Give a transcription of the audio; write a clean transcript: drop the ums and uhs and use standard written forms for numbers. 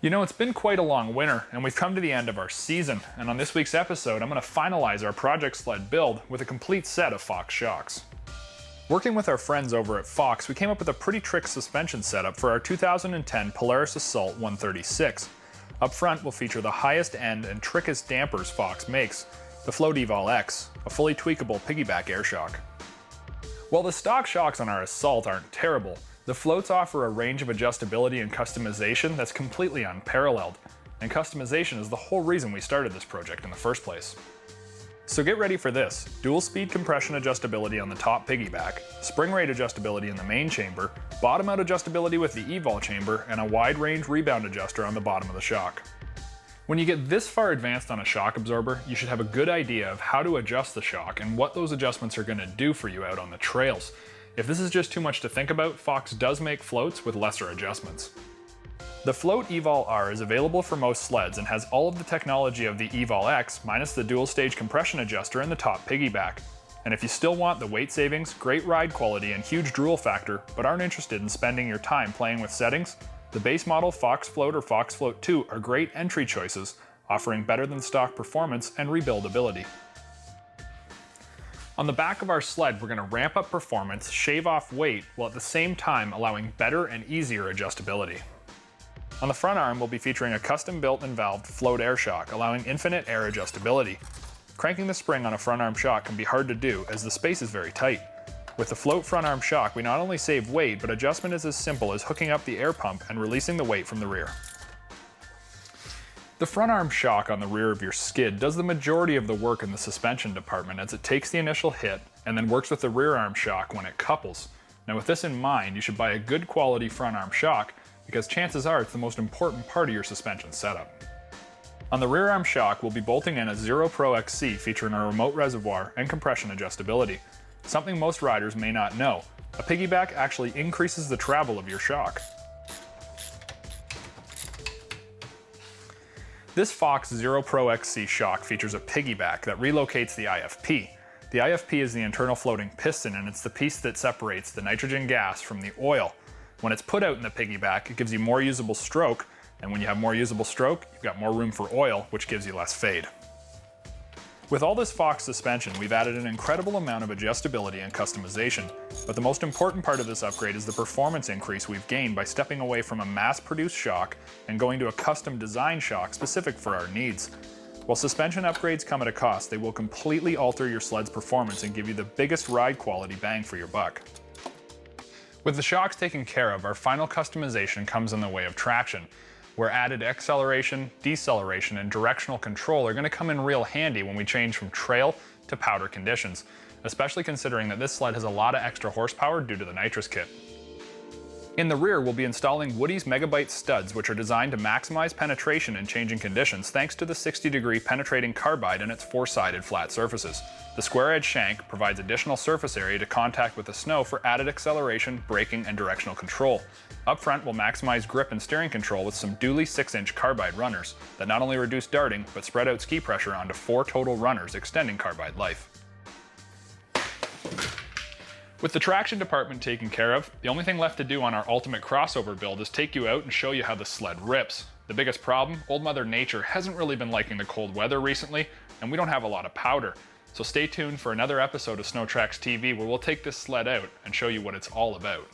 You know, it's been quite a long winter, and we've come to the end of our season, and on this week's episode I'm going to finalize our project sled build with a complete set of Fox Shox. Working with our friends over at Fox, we came up with a pretty trick suspension setup for our 2010 Polaris Assault 136. Up front we'll feature the highest end and trickiest dampers Fox makes, the Float Evol X, a fully tweakable piggyback air shock. While the stock shocks on our Assault aren't terrible, the floats offer a range of adjustability and customization that's completely unparalleled, and customization is the whole reason we started this project in the first place. So get ready for this: dual speed compression adjustability on the top piggyback, spring rate adjustability in the main chamber, bottom out adjustability with the Evol chamber, and a wide range rebound adjuster on the bottom of the shock. When you get this far advanced on a shock absorber, you should have a good idea of how to adjust the shock and what those adjustments are going to do for you out on the trails. If this is just too much to think about, Fox does make floats with lesser adjustments. The Float Evol R is available for most sleds and has all of the technology of the Evol X minus the dual stage compression adjuster in the top piggyback. And if you still want the weight savings, great ride quality, and huge drool factor, but aren't interested in spending your time playing with settings, the base model Fox Float or Fox Float 2 are great entry choices, offering better than stock performance and rebuildability. On the back of our sled, we're going to ramp up performance, shave off weight, while at the same time allowing better and easier adjustability. On the front arm, we'll be featuring a custom-built and valved float air shock, allowing infinite air adjustability. Cranking the spring on a front arm shock can be hard to do, as the space is very tight. With the float front arm shock, we not only save weight, but adjustment is as simple as hooking up the air pump and releasing the weight from the rear. The front arm shock on the rear of your skid does the majority of the work in the suspension department, as it takes the initial hit and then works with the rear arm shock when it couples. Now with this in mind, you should buy a good quality front arm shock, because chances are it's the most important part of your suspension setup. On the rear arm shock, we'll be bolting in a Zero Pro XC featuring a remote reservoir and compression adjustability. Something most riders may not know: a piggyback actually increases the travel of your shock. This Fox Zero Pro XC shock features a piggyback that relocates the IFP. The IFP is the internal floating piston, and it's the piece that separates the nitrogen gas from the oil. When it's put out in the piggyback, it gives you more usable stroke, and when you have more usable stroke, you've got more room for oil, which gives you less fade. With all this Fox suspension, we've added an incredible amount of adjustability and customization, but the most important part of this upgrade is the performance increase we've gained by stepping away from a mass-produced shock and going to a custom design shock specific for our needs. While suspension upgrades come at a cost, they will completely alter your sled's performance and give you the biggest ride quality bang for your buck. With the shocks taken care of, our final customization comes in the way of traction, where added acceleration, deceleration, and directional control are going to come in real handy when we change from trail to powder conditions, especially considering that this sled has a lot of extra horsepower due to the nitrous kit. In the rear, we'll be installing Woody's Megabyte studs, which are designed to maximize penetration in changing conditions thanks to the 60-degree penetrating carbide and its four-sided flat surfaces. The square edge shank provides additional surface area to contact with the snow for added acceleration, braking, and directional control. Up front, we'll maximize grip and steering control with some dually 6-inch carbide runners that not only reduce darting, but spread out ski pressure onto 4 total runners, extending carbide life. With the traction department taken care of, the only thing left to do on our ultimate crossover build is take you out and show you how the sled rips. The biggest problem? Old Mother Nature hasn't really been liking the cold weather recently, and we don't have a lot of powder. So stay tuned for another episode of SnowTrax TV where we'll take this sled out and show you what it's all about.